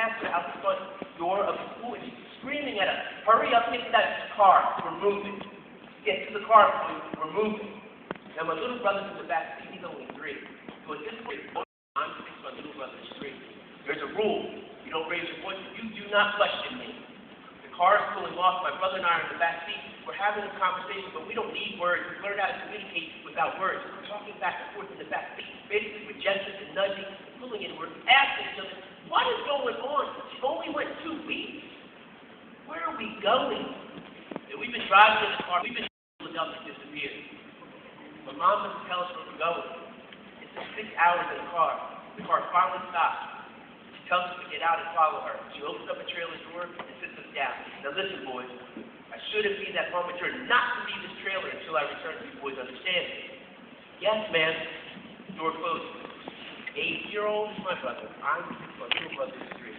pastor out the front door of the school, and she's screaming at us, hurry up, get to that car, we're moving. Get to the car, please, we're moving. Now, my little brother's in the back seat, he's only 3. So at this point, I'm 6, my little brother's 3. There's a rule. You don't raise your voice. You do not question me. The car is pulling off. My brother and I are in the back seat. We're having a conversation, but we don't need words. We learn how to communicate without words. We're talking back and forth in the back seat, basically with gestures and nudging, pulling in. We're asking each other, what is going on? She only went 2 weeks. Where are we going? And we've been driving in the car. We've been Philadelphia disappeared. My mom doesn't tell us where we're going. It's 6 hours in the car. The car finally stops. She tells us to get out and follow her. She opens up a trailer door and sits us down. Now listen, boys. I should have been that mom mature not to leave this trailer until I return. You boys understand me? Yes, ma'am. Door closes. 8-year-old is my brother. I'm 6. My little brother is 3.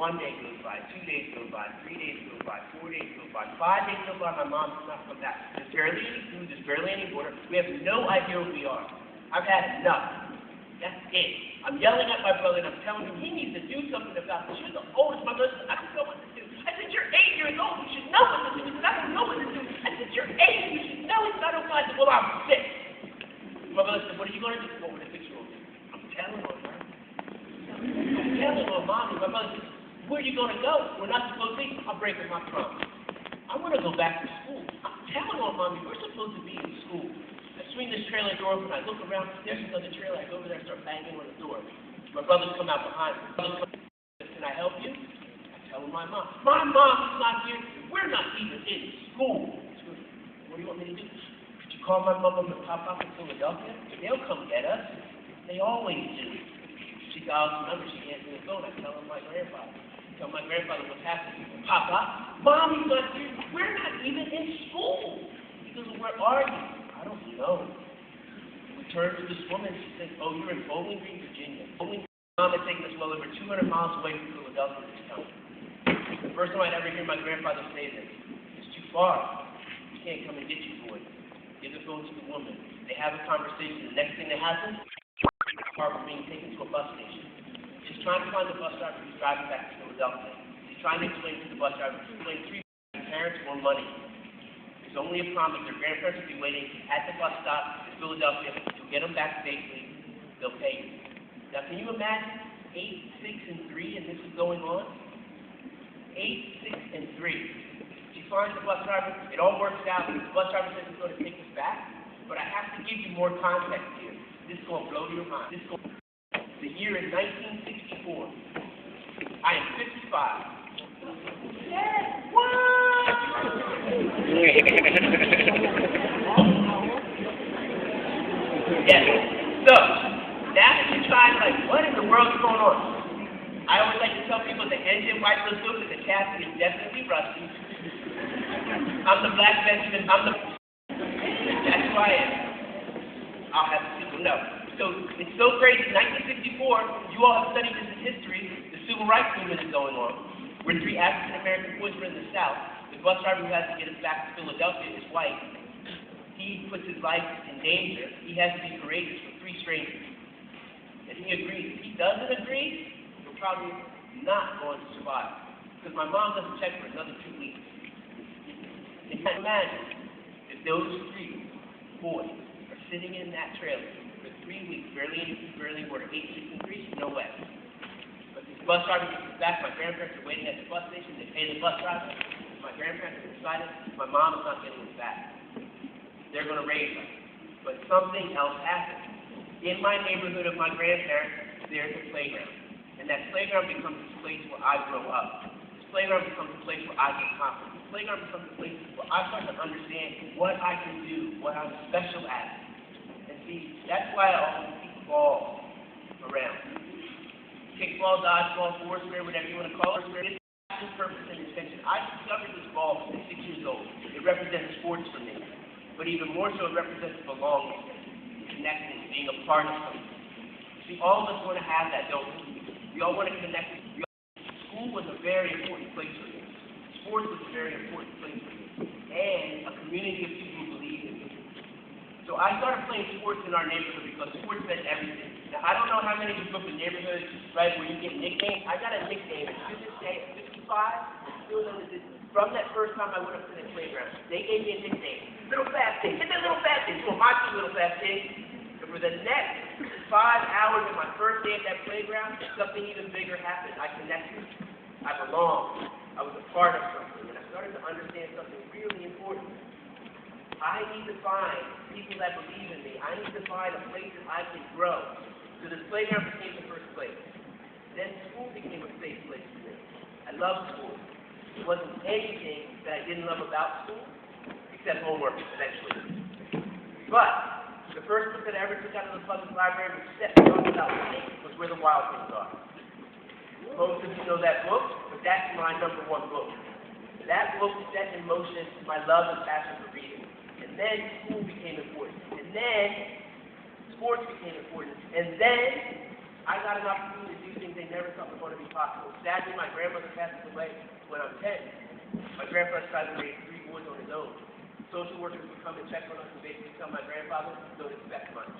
1 day goes by, 2 days go by, 3 days go by, 4 days go by, 5 days go by, my mom does not come back. There's barely any food, there's barely any water. We have no idea where we are. I've had enough. That's it. I'm yelling at my brother and I'm telling him he needs to do something about this. You're the oldest. My brother said, I don't know what to do. I said, you're 8 years old. You should know what to do. He said, I don't know what to do. I said, you're 8. You should know. He said, I don't know. I said, well, I'm 6. My brother said, what are you going to do? What would a 6-year-old do? I'm telling her, man. I'm telling her, Mommy. My brother said, where are you going to go? We're not supposed to be. I'm breaking my promise. I want to go back to school. I'm telling her, Mommy, we're supposed to be in school. I swing this trailer door open. I look around. There's another trailer. I go over there and start banging on the door. My brothers come out behind me. Can I help you? I tell my mom. My mom is not here. We're not even in school. What do you want me to do? Could you call my mom and pop in Philadelphia? They'll come get us. They always do. She dials the number. She answers the phone. I tell her my grandfather. Tell my grandfather what's happening. Papa, Mommy's not here. We're not even in school. He goes, where are you? I don't know. We turned to this woman. She said, oh, you're in Bowling Green, Virginia. Bowling Green, Mom had taken us well over 200 miles away from Philadelphia this time. The first time I'd ever hear my grandfather say this. It's too far. We can't come and get you, boy. Give the phone to the woman. They have a conversation. The next thing that happens, the car was being taken to a bus station. She's trying to find the bus driver who's driving back to Philadelphia. She's trying to explain to the bus driver, parents or money. There's only a promise. Their grandparents will be waiting at the bus stop in Philadelphia to get them back safely. They'll pay you. Now, can you imagine 8, 6, and 3, and this is going on? 8, 6, and 3. She finds the bus driver. It all works out. The bus driver says he's going to take us back. But I have to give you more context here. This is going to blow your mind. The year is 1964. I am 55. Yes, what? Yes. So, now that you're trying, like, what in the world is going on? I always like to tell people the engine wipes are good, but the chassis is definitely rusty. I'm the Black Benjamin. That's who I am. I'll have people know. So it's so crazy. 1964, you all have studied this in history. The Civil Rights Movement is going on. We're 3 African American boys were in the South. The bus driver who has to get us back to Philadelphia is white. He puts his life in danger. He has to be courageous for 3 strangers. And he agrees. If he doesn't agree, we're probably not going to survive. Because my mom doesn't check for another 2 weeks. And you can imagine if those 3 boys are sitting in that trailer for 3 weeks, barely any food, barely water, 8, 6, and 3, no way. But this bus driver gets us back. My grandparents are waiting at the bus station. They pay the bus driver. My grandparents are excited. My mom is not getting us back. They're going to raise us. But something else happened. In my neighborhood of my grandparents, there's a playground. And that playground becomes this place where I grow up. This playground becomes a place where I get confidence. This playground becomes a place where I start to understand what I can do, what I'm special at. And see, that's why I always keep balls around. Kickball, dodgeball, foursquare, whatever you want to call it. It's purpose and intention. I discovered this ball when I was 6 years old. It represents sports for me. But even more so, it represents belonging, connecting, being a part of something. See, all of us want to have that, don't we? We all want to connect. School was a very important place for me. Sports was a very important place for me. And a community of people who believe in me. So I started playing sports in our neighborhood because sports meant everything. Now, I don't know how many of you grew up in neighborhoods, right, where you get nicknames. I got a nickname, and to this day, at 55, still known as this. From that first time I went up to the playground, they gave me a nickname. Little fat thing. Hit that little fat thing. So my two little fat thing. And for the next 5 hours of my first day at that playground, something even bigger happened. I connected. I belonged. I was a part of something. And I started to understand something really important. I need to find people that believe in me. I need to find a place that I can grow. So this playground became the first place. Then school became a safe place for me. I love school. There wasn't anything that I didn't love about school, except homework, eventually. But the first book that I ever took out of the public library, which set me on without reading, was Where the Wild Things Are. Most of you know that book, but that's my #1 book. That book set in motion my love and passion for reading. And then school became important. And then sports became important. And then I got an opportunity to do things they never thought were going to be possible. Sadly, my grandmother passed away when I was 10. My grandfather tried to raise 3 boys on his own. Social workers would come and check on us and basically tell my grandfather, don't expect much.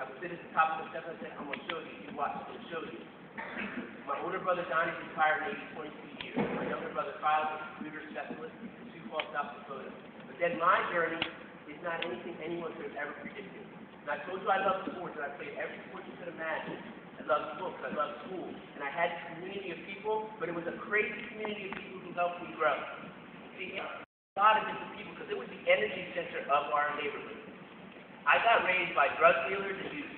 I would sit at the top of the step and say, I'm going to show you. You watch, I'm going to show you. My older brother Donnie retired at age 22 years. My younger brother Kyle was a computer specialist in Sioux Falls, South Dakota. But then my journey is not anything anyone could have ever predicted. And I told you I love sports, and I played every sport you could imagine. I loved books, I loved school, and I had this community of people, but it was a crazy community of people who helped me grow. See, a lot of different people, because it was the energy center of our neighborhood. I got raised by drug dealers and youth.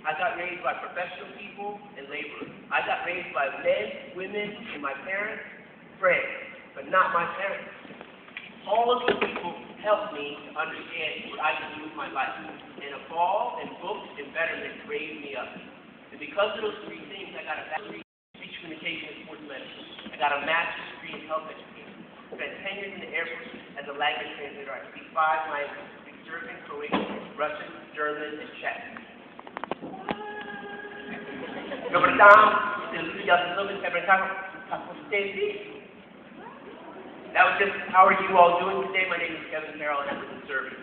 I got raised by professional people and laborers. I got raised by men, women, and my parents, friends, but not my parents. All of these people helped me to understand what I could do with my life. And a ball and books and betterment raised me up. And because of those 3 things, I got a bachelor's degree in speech communication and sports medicine. I got a master's degree in health education. I spent 10 years in the Air Force as a language translator. I speak 5 languages. I speak Serbian, Croatian, Russian, German, and Czech. Dobar dan, ja se zovem Hebretan, kako ste vi? That was just, how are you all doing today? My name is Kevin Carroll, and I live in Serbia.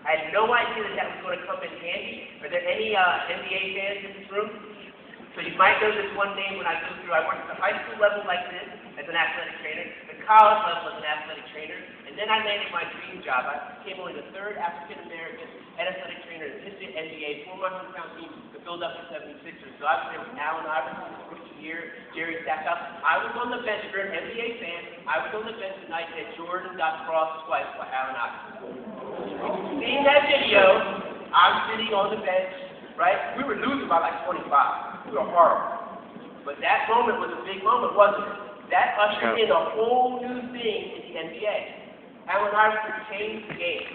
I had no idea that that was going to come in handy. Are there any NBA fans in this room? So you might know this one name when I go through. I worked at the high school level like this as an athletic trainer, the college level as an athletic trainer, and then I landed my dream job. I became only the 3rd African-American head athletic trainer in the history of the NBA for my hometown team, the Philadelphia 76ers. So I was there with Allen Iverson, rookie year, Jerry Stackhouse. I was on the bench. If you're an NBA fan, I was on the bench the night that Jordan got crossed twice by Allen Iverson. Seeing that video, I'm sitting on the bench, right? We were losing by like 25. We were horrible. But that moment was a big moment, wasn't it? That ushered in a whole new thing in the NBA. Allen Iverson changed the game.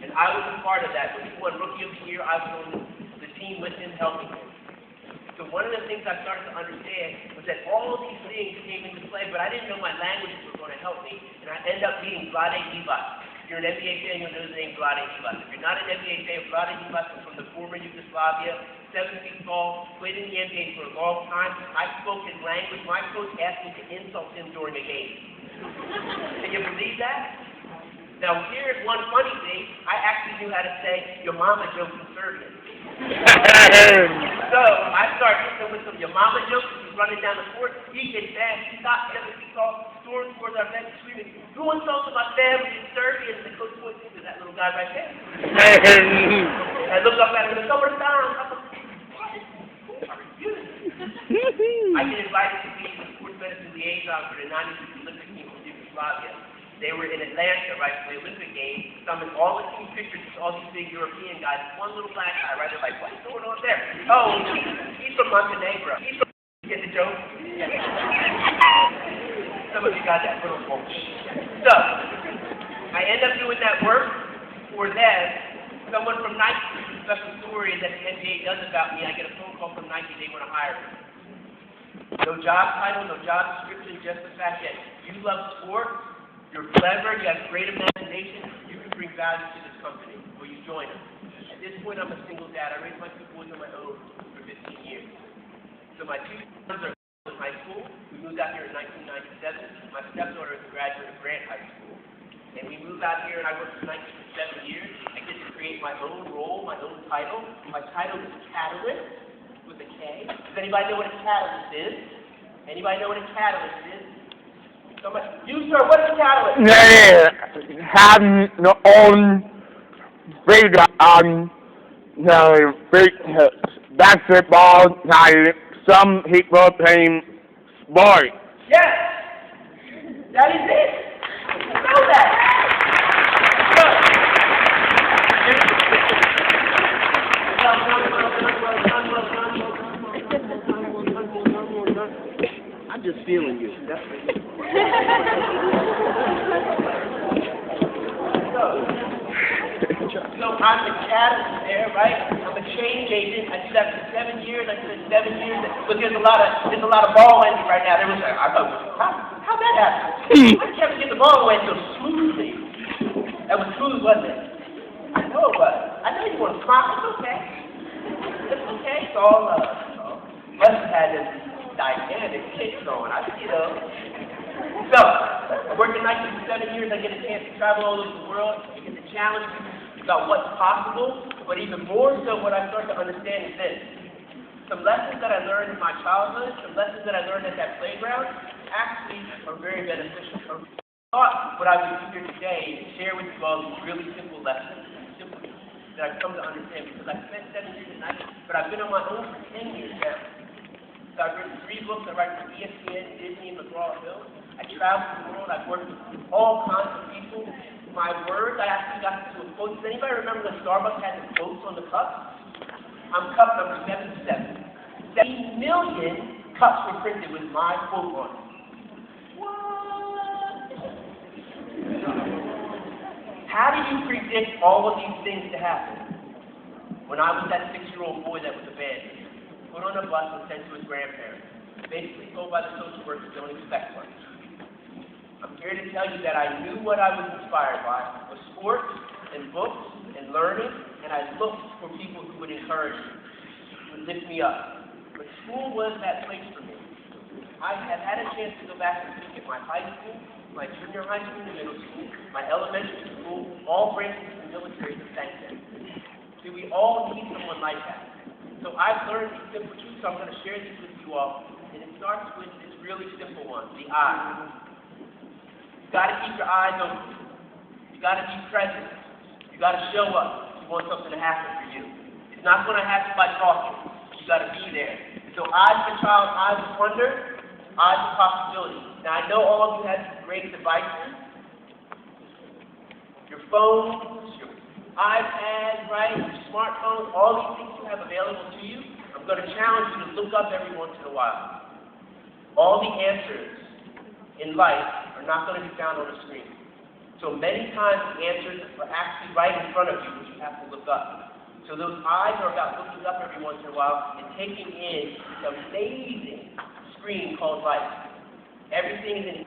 And I was a part of that. When he won Rookie of the Year, I was on the team with him, helping him. So one of the things I started to understand was that all of these things came into play, but I didn't know my languages were going to help me. And I ended up meeting Vlade Divac. If you're an NBA fan, you'll know the name Vlade Divac. If you're not an NBA fan, Vlade Divac was from the former Yugoslavia, 7 feet tall, played in the NBA for a long time. I spoke his language. My coach asked me to insult him during a game. Can you believe that? Now here's one funny thing. I actually knew how to say your mama jokes in Serbian. So I started hitting him with some your mama jokes. He's running down the court. He gets mad. He stops 7 feet tall, storms towards our bench, screaming, "Who insulted my family in Serbia?" And the coach points to that little guy right there. I looked up at him and said, "Over down." I get invited to be the sports medicine liaison for the 96 Olympic team from Yugoslavia. They were in Atlanta, right, for the Olympic Games. Summoned all the team pictures with all these big European guys. One little black guy, right? They're like, what's going on there? Oh, he's from Montenegro. He's from, get the joke? Yeah. Some of you got that little book. So, I end up doing that work for them. Someone from Nike, the special story that the NBA does about me, I get a phone call from Nike, they want to hire me. No job title, no job description, just the fact that you love sports, you're clever, you have great imagination, you can bring value to this company. Will you join us? At this point, I'm a single dad. I raised my 2 boys on my own for 15 years. So my 2 sons are high school. We moved out here in 1997. My stepdaughter is a graduate of Grant High School. and we move out here, and I worked for 19 for 7 years. I get to create my own role, my own title. My title is Catalyst, with a K. Does anybody know what a catalyst is? Anybody know what a catalyst is? Somebody, you, sir, what is a catalyst? Having your own freedom on the basketball, like some people playing sports. Yes! That is it! You know that! I'm just feeling you. That's So I'm the catalyst there, right? I'm a change agent. I do that for 7 years. I did it 7 years. But there's a lot of ball ending right now. There was I thought, how'd that happen? I kept getting the ball away so smoothly. That was smooth, wasn't it? I know it was. I know you want to smile. It's okay. It's okay. It's all Russ had this dynamic kick going. So, I worked in 19 for 7 years. I get a chance to travel all over the world. I get to challenge people about what's possible. But even more so, what I start to understand is this. Some lessons that I learned in my childhood, some lessons that I learned at that playground, actually are very beneficial. I thought what I would do here today is share with you all these really simple lessons, that I've come to understand, because I spent 7 years at night, but I've been on my own for 10 years now. So I've written 3 books. I write for ESPN, Disney, and McGraw-Hill. I travel the world. I've worked with all kinds of people. My words, I actually got to a quote. Does anybody remember when Starbucks had the quotes on the cups? I'm cup number 77. 70 million cups were printed with my quote on it. What? How do you predict all of these things to happen? When I was that 6-year-old boy that was abandoned, put on a bus and sent to his grandparents, basically told by the social workers, don't expect much. I'm here to tell you that I knew what I was inspired by was sports and books and learning, and I looked for people who would encourage me, who would lift me up. But school was that place for me. I have had a chance to go back and look at my high school, my junior high school, middle school, my elementary school, all branches of the military to thank them. See, we all need someone like that. So I've learned these simple truths, so I'm going to share these with you all. And it starts with this really simple one, the eye. You got to keep your eyes open. You got to be present. You got to show up if you want something to happen for you. It's not going to happen by talking. You got to be there. So eyes of a child, eyes of wonder, eyes of possibility. Now I know all of you have great devices. Your phones, your iPads, right? Your smartphones, all these things you have available to you. I'm going to challenge you to look up every once in a while. All the answers in life are not going to be found on the screen. So many times the answers are actually right in front of you, but you have to look up. So those eyes are about looking up every once in a while and taking in this amazing screen called life. Everything is in